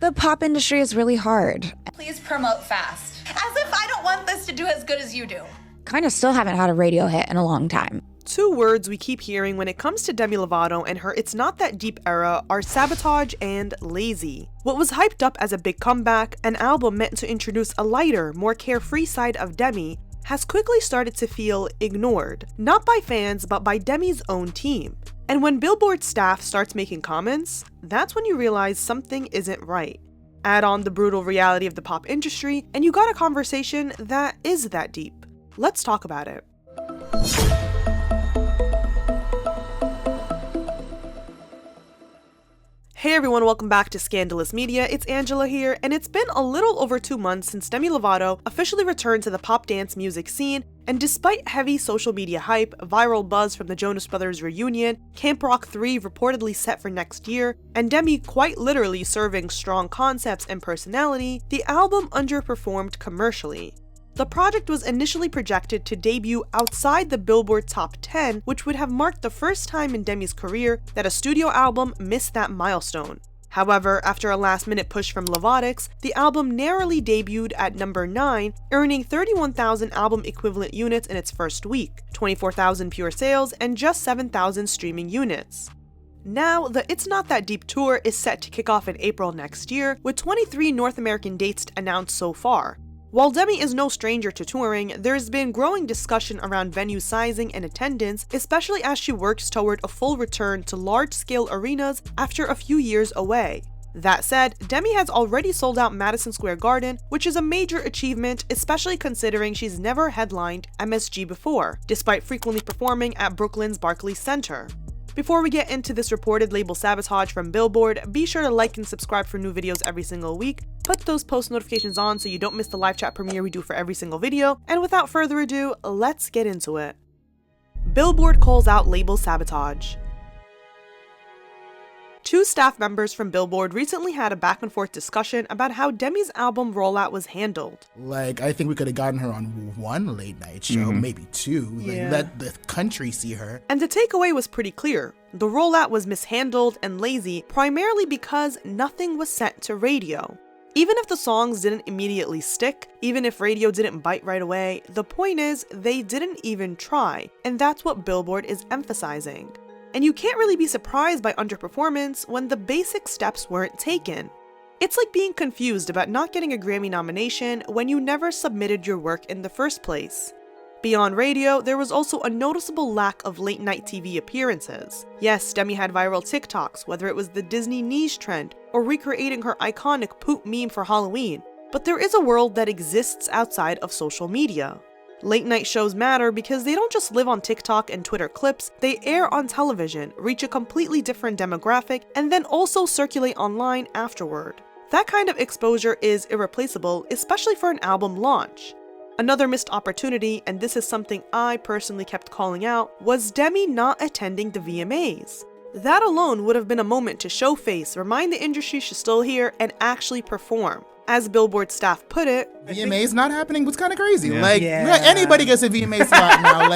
The pop industry is really hard. Please promote fast. As if I don't want this to do as good as you do. Kind of still haven't had a radio hit in a long time. Two words we keep hearing when it comes to Demi Lovato and her It's Not That Deep era are sabotage and lazy. What was hyped up as a big comeback, an album meant to introduce a lighter, more carefree side of Demi, has quickly started to feel ignored, not by fans but by Demi's own team. And when Billboard staff starts making comments, that's when you realize something isn't right. Add on the brutal reality of the pop industry, and you got a conversation that is that deep. Let's talk about it. Hey everyone, welcome back to Scandalous Media. It's Angela here, and it's been a little over 2 months since Demi Lovato officially returned to the pop dance music scene, and despite heavy social media hype, viral buzz from the Jonas Brothers reunion, Camp Rock 3 reportedly set for next year, and Demi quite literally serving strong concepts and personality, the album underperformed commercially. The project was initially projected to debut outside the Billboard Top 10, which would have marked the first time in Demi's career that a studio album missed that milestone. However, after a last-minute push from Lovatics, the album narrowly debuted at number 9, earning 31,000 album equivalent units in its first week, 24,000 pure sales, and just 7,000 streaming units. Now, the It's Not That Deep tour is set to kick off in April next year, with 23 North American dates announced so far. While Demi is no stranger to touring, there's been growing discussion around venue sizing and attendance, especially as she works toward a full return to large-scale arenas after a few years away. That said, Demi has already sold out Madison Square Garden, which is a major achievement, especially considering she's never headlined MSG before, despite frequently performing at Brooklyn's Barclays Center. Before we get into this reported label sabotage from Billboard, be sure to like and subscribe for new videos every single week. Put those post notifications on so you don't miss the live chat premiere we do for every single video, and without further ado, let's get into it. Billboard calls out label sabotage. Two staff members from Billboard recently had a back and forth discussion about how Demi's album rollout was handled. I think we could have gotten her on one late night show, maybe two. Let the country see her. And the takeaway was pretty clear. The rollout was mishandled and lazy, primarily because nothing was sent to radio. Even if the songs didn't immediately stick, even if radio didn't bite right away, the point is, they didn't even try, and that's what Billboard is emphasizing. And you can't really be surprised by underperformance when the basic steps weren't taken. It's like being confused about not getting a Grammy nomination when you never submitted your work in the first place. Beyond radio, there was also a noticeable lack of late-night TV appearances. Yes, Demi had viral TikToks, whether it was the Disney knees trend or recreating her iconic poop meme for Halloween, but there is a world that exists outside of social media. Late-night shows matter because they don't just live on TikTok and Twitter clips, they air on television, reach a completely different demographic, and then also circulate online afterward. That kind of exposure is irreplaceable, especially for an album launch. Another missed opportunity, and this is something I personally kept calling out, was Demi not attending the VMAs. That alone would have been a moment to show face, remind the industry she's still here, and actually perform. As Billboard staff put it, VMAs not happening was kind of crazy. Anybody gets a VMA slot now.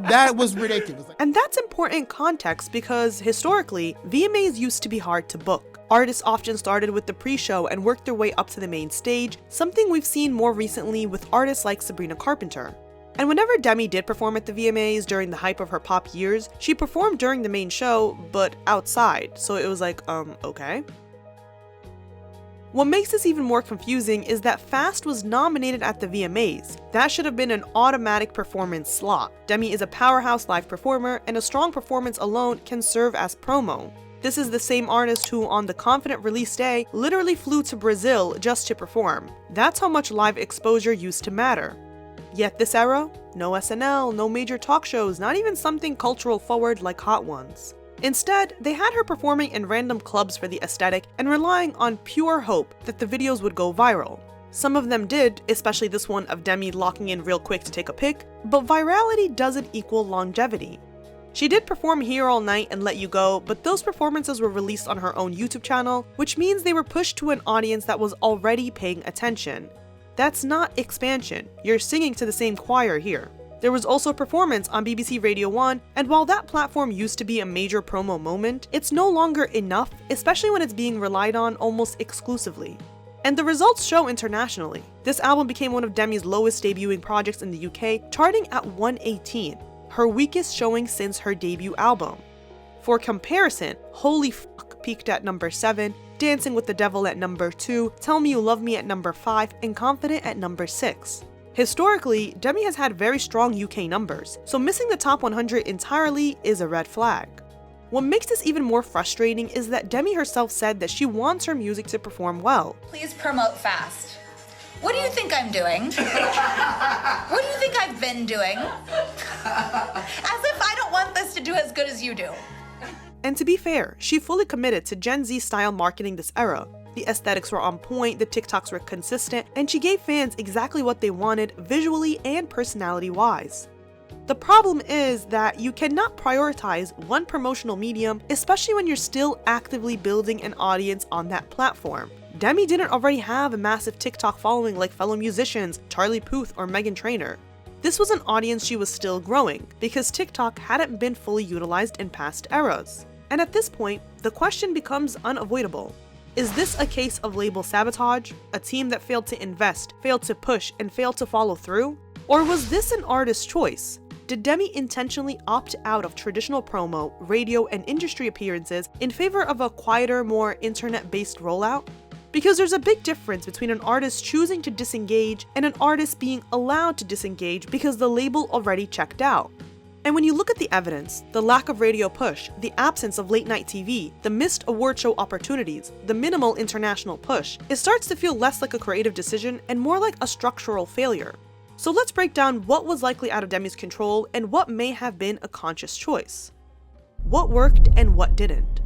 That was ridiculous. And that's important context because historically, VMAs used to be hard to book. Artists often started with the pre-show and worked their way up to the main stage, something we've seen more recently with artists like Sabrina Carpenter. And whenever Demi did perform at the VMAs during the hype of her pop years, she performed during the main show, but outside, so it was like, okay. What makes this even more confusing is that Fast was nominated at the VMAs. That should have been an automatic performance slot. Demi is a powerhouse live performer, and a strong performance alone can serve as promo. This is the same artist who, on the confident release day, literally flew to Brazil just to perform. That's how much live exposure used to matter. Yet this era, no SNL, no major talk shows, not even something cultural forward like Hot Ones. Instead, they had her performing in random clubs for the aesthetic and relying on pure hope that the videos would go viral. Some of them did, especially this one of Demi locking in real quick to take a pic, but virality doesn't equal longevity. She did perform Here All Night and Let You Go, but those performances were released on her own YouTube channel, which means they were pushed to an audience that was already paying attention. That's not expansion, you're singing to the same choir here. There was also a performance on BBC Radio 1, and while that platform used to be a major promo moment, it's no longer enough, especially when it's being relied on almost exclusively. And the results show internationally. This album became one of Demi's lowest debuting projects in the UK, charting at 118, her weakest showing since her debut album. For comparison, Holy Fuck peaked at number 7, Dancing with the Devil at number 2, Tell Me You Love Me at number 5, and Confident at number 6. Historically, Demi has had very strong UK numbers, so missing the top 100 entirely is a red flag. What makes this even more frustrating is that Demi herself said that she wants her music to perform well. Please promote fast. What do you think I'm doing? What do you think I've been doing? As if I don't want this to do as good as you do. And to be fair, she fully committed to Gen Z style marketing this era. The aesthetics were on point, the TikToks were consistent, and she gave fans exactly what they wanted visually and personality-wise. The problem is that you cannot prioritize one promotional medium, especially when you're still actively building an audience on that platform. Demi didn't already have a massive TikTok following like fellow musicians Charlie Puth or Meghan Trainor. This was an audience she was still growing, because TikTok hadn't been fully utilized in past eras. And at this point, the question becomes unavoidable. Is this a case of label sabotage? A team that failed to invest, failed to push, and failed to follow through? Or was this an artist's choice? Did Demi intentionally opt out of traditional promo, radio, and industry appearances in favor of a quieter, more internet-based rollout? Because there's a big difference between an artist choosing to disengage and an artist being allowed to disengage because the label already checked out. And when you look at the evidence, the lack of radio push, the absence of late-night TV, the missed award show opportunities, the minimal international push, it starts to feel less like a creative decision and more like a structural failure. So let's break down what was likely out of Demi's control and what may have been a conscious choice. What worked and what didn't.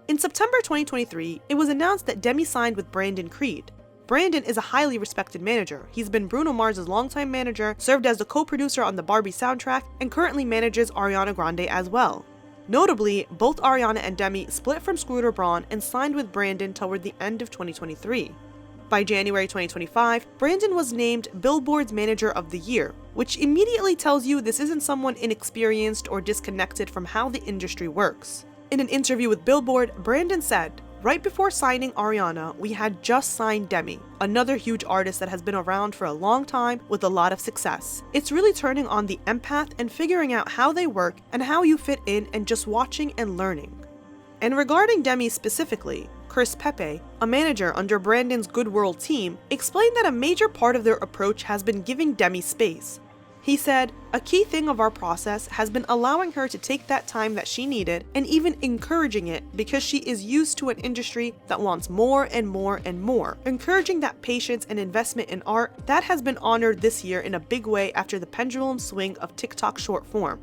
In September 2023, it was announced that Demi signed with Brandon Creed. Brandon is a highly respected manager. He's been Bruno Mars' longtime manager, served as the co-producer on the Barbie soundtrack, and currently manages Ariana Grande as well. Notably, both Ariana and Demi split from Scooter Braun and signed with Brandon toward the end of 2023. By January 2025, Brandon was named Billboard's Manager of the Year, which immediately tells you this isn't someone inexperienced or disconnected from how the industry works. In an interview with Billboard, Brandon said, "Right before signing Ariana, we had just signed Demi, another huge artist that has been around for a long time with a lot of success. It's really turning on the empath and figuring out how they work and how you fit in and just watching and learning." And regarding Demi specifically, Chris Pepe, a manager under Brandon's Good World team, explained that a major part of their approach has been giving Demi space. He said, "A key thing of our process has been allowing her to take that time that she needed and even encouraging it because she is used to an industry that wants more and more and more. Encouraging that patience and investment in art that has been honored this year in a big way after the pendulum swing of TikTok short form."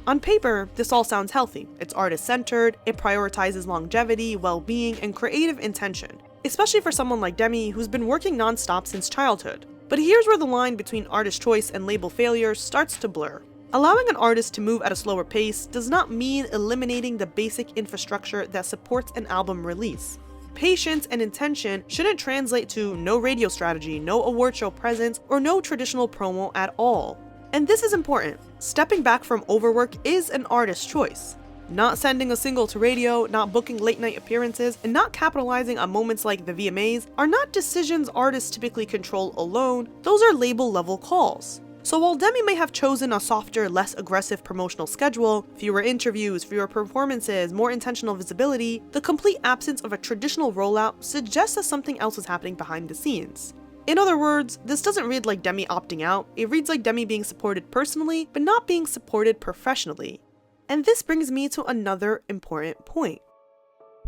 On paper, this all sounds healthy. It's artist-centered, it prioritizes longevity, well-being, and creative intention, especially for someone like Demi who's been working non-stop since childhood. But here's where the line between artist choice and label failure starts to blur. Allowing an artist to move at a slower pace does not mean eliminating the basic infrastructure that supports an album release. Patience and intention shouldn't translate to no radio strategy, no award show presence, or no traditional promo at all. And this is important. Stepping back from overwork is an artist's choice. Not sending a single to radio, not booking late-night appearances, and not capitalizing on moments like the VMAs are not decisions artists typically control alone. Those are label-level calls. So while Demi may have chosen a softer, less aggressive promotional schedule, fewer interviews, fewer performances, more intentional visibility, the complete absence of a traditional rollout suggests that something else is happening behind the scenes. In other words, this doesn't read like Demi opting out, it reads like Demi being supported personally, but not being supported professionally. And this brings me to another important point.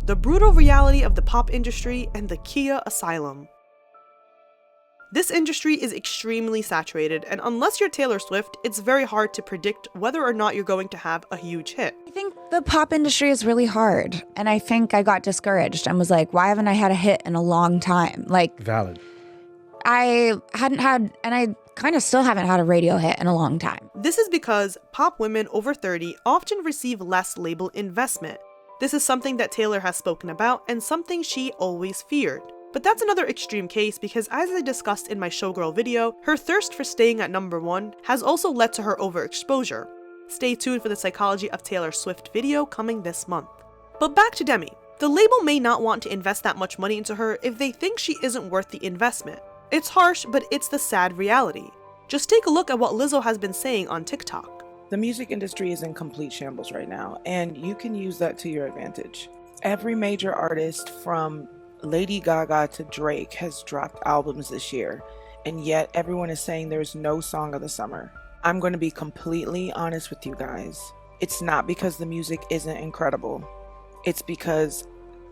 The brutal reality of the pop industry and the Khia Asylum. This industry is extremely saturated, and unless you're Taylor Swift, it's very hard to predict whether or not you're going to have a huge hit. I think the pop industry is really hard. And I think I got discouraged and was like, why haven't I had a hit in a long time? Like, Valid. I hadn't had, and I kind of still haven't had a radio hit in a long time. This is because pop women over 30 often receive less label investment. This is something that Taylor has spoken about and something she always feared. But that's another extreme case because, as I discussed in my Showgirl video, her thirst for staying at #1 has also led to her overexposure. Stay tuned for the Psychology of Taylor Swift video coming this month. But back to Demi. The label may not want to invest that much money into her if they think she isn't worth the investment. It's harsh, but it's the sad reality. Just take a look at what Lizzo has been saying on TikTok. The music industry is in complete shambles right now, and you can use that to your advantage. Every major artist from Lady Gaga to Drake has dropped albums this year, and yet everyone is saying there's no song of the summer. I'm going to be completely honest with you guys. It's not because the music isn't incredible. It's because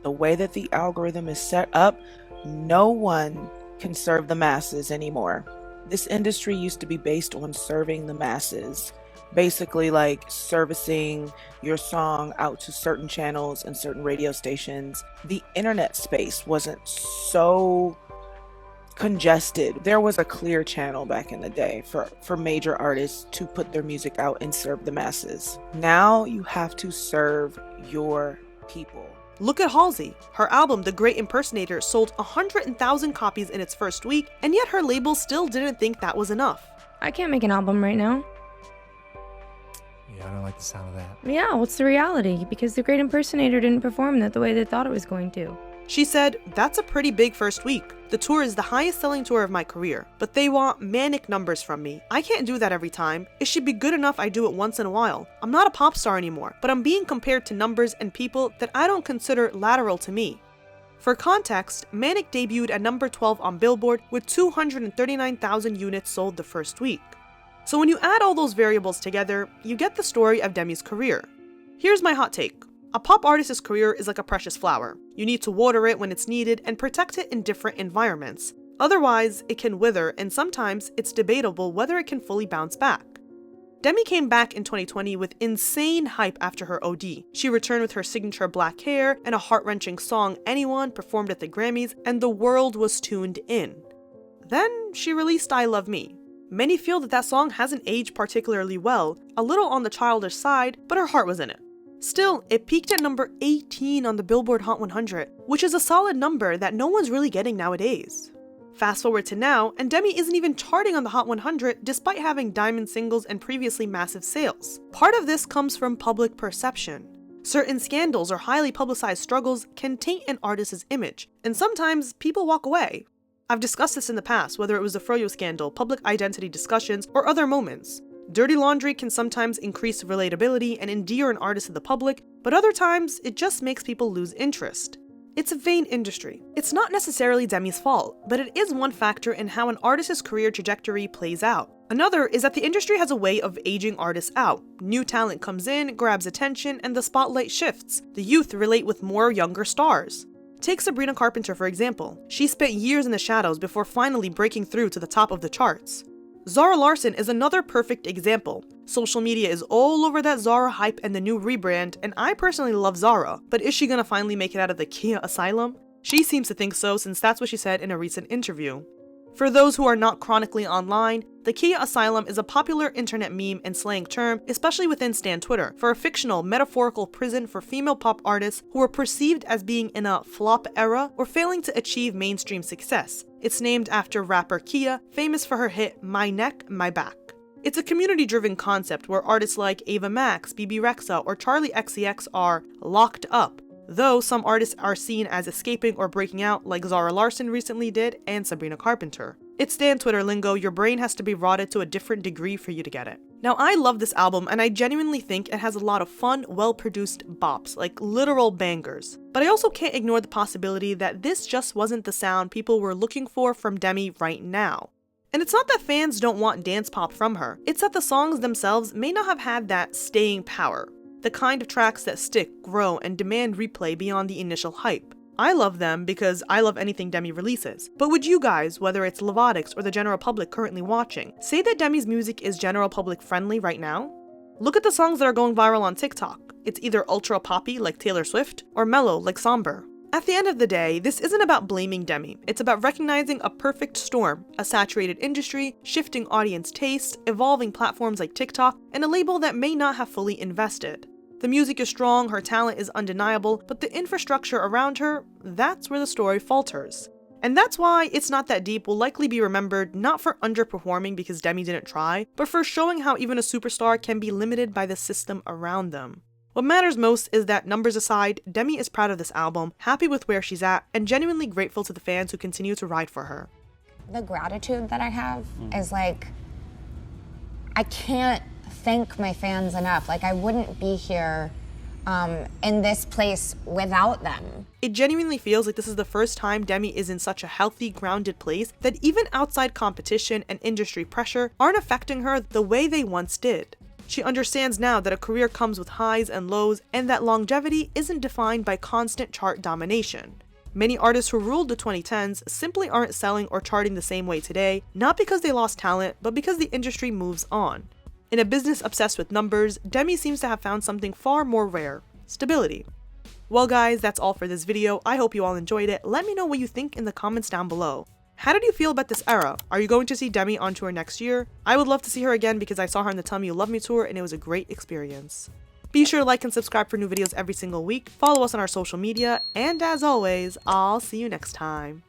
the way that the algorithm is set up, no one can serve the masses anymore. This industry used to be based on serving the masses. Basically like servicing your song out to certain channels and certain radio stations. The internet space wasn't so congested. There was a clear channel back in the day for major artists to put their music out and serve the masses. Now you have to serve your people. Look at Halsey. Her album, The Great Impersonator, sold 100,000 copies in its first week, and yet her label still didn't think that was enough. I can't make an album right now. Yeah, I don't like the sound of that. Yeah, what's the reality? Because The Great Impersonator didn't perform the way they thought it was going to. She said, "That's a pretty big first week. The tour is the highest selling tour of my career, but they want manic numbers from me. I can't do that every time. It should be good enough I do it once in a while. I'm not a pop star anymore, but I'm being compared to numbers and people that I don't consider lateral to me." For context, Manic debuted at number 12 on Billboard with 239,000 units sold the first week. So when you add all those variables together, you get the story of Demi's career. Here's my hot take. A pop artist's career is like a precious flower. You need to water it when it's needed and protect it in different environments. Otherwise, it can wither, and sometimes it's debatable whether it can fully bounce back. Demi came back in 2020 with insane hype after her OD. She returned with her signature black hair and a heart-wrenching song, Anyone, performed at the Grammys, and the world was tuned in. Then she released I Love Me. Many feel that song hasn't aged particularly well, a little on the childish side, but her heart was in it. Still, it peaked at number 18 on the Billboard Hot 100, which is a solid number that no one's really getting nowadays. Fast forward to now, and Demi isn't even charting on the Hot 100 despite having diamond singles and previously massive sales. Part of this comes from public perception. Certain scandals or highly publicized struggles can taint an artist's image, and sometimes people walk away. I've discussed this in the past, whether it was the Froyo scandal, public identity discussions, or other moments. Dirty laundry can sometimes increase relatability and endear an artist to the public, but other times it just makes people lose interest. It's a vain industry. It's not necessarily Demi's fault, but it is one factor in how an artist's career trajectory plays out. Another is that the industry has a way of aging artists out. New talent comes in, grabs attention, and the spotlight shifts. The youth relate with more younger stars. Take Sabrina Carpenter, for example. She spent years in the shadows before finally breaking through to the top of the charts. Zara Larsson is another perfect example. Social media is all over that Zara hype and the new rebrand, and I personally love Zara, but is she gonna finally make it out of the Khia Asylum? She seems to think so, since that's what she said in a recent interview. For those who are not chronically online, the Khia Asylum is a popular internet meme and slang term, especially within Stan Twitter, for a fictional, metaphorical prison for female pop artists who were perceived as being in a flop era or failing to achieve mainstream success. It's named after rapper Khia, famous for her hit My Neck, My Back. It's a community-driven concept where artists like Ava Max, BB Rexa, or Charlie XCX are locked up, though some artists are seen as escaping or breaking out like Zara Larsson recently did and Sabrina Carpenter. It's Stan Twitter lingo, your brain has to be rotted to a different degree for you to get it. Now, I love this album and I genuinely think it has a lot of fun, well-produced bops, like literal bangers. But I also can't ignore the possibility that this just wasn't the sound people were looking for from Demi right now. And it's not that fans don't want dance pop from her, it's that the songs themselves may not have had that staying power. The kind of tracks that stick, grow, and demand replay beyond the initial hype. I love them because I love anything Demi releases. But would you guys, whether it's Lovatics or the general public currently watching, say that Demi's music is general public friendly right now? Look at the songs that are going viral on TikTok. It's either ultra poppy like Taylor Swift or mellow like Somber. At the end of the day, this isn't about blaming Demi. It's about recognizing a perfect storm, a saturated industry, shifting audience tastes, evolving platforms like TikTok, and a label that may not have fully invested. The music is strong, her talent is undeniable, but the infrastructure around her, that's where the story falters. And that's why It's Not That Deep will likely be remembered not for underperforming because Demi didn't try, but for showing how even a superstar can be limited by the system around them. What matters most is that, numbers aside, Demi is proud of this album, happy with where she's at, and genuinely grateful to the fans who continue to ride for her. The gratitude that I have is like, I can't thank my fans enough. Like, I wouldn't be here in this place without them. It genuinely feels like this is the first time Demi is in such a healthy, grounded place that even outside competition and industry pressure aren't affecting her the way they once did. She understands now that a career comes with highs and lows, and that longevity isn't defined by constant chart domination. Many artists who ruled the 2010s simply aren't selling or charting the same way today, not because they lost talent, but because the industry moves on. In a business obsessed with numbers, Demi seems to have found something far more rare: stability. Well guys, that's all for this video. I hope you all enjoyed it. Let me know what you think in the comments down below. How did you feel about this era? Are you going to see Demi on tour next year? I would love to see her again because I saw her on the Tell Me You Love Me tour and it was a great experience. Be sure to like and subscribe for new videos every single week, follow us on our social media, and as always, I'll see you next time.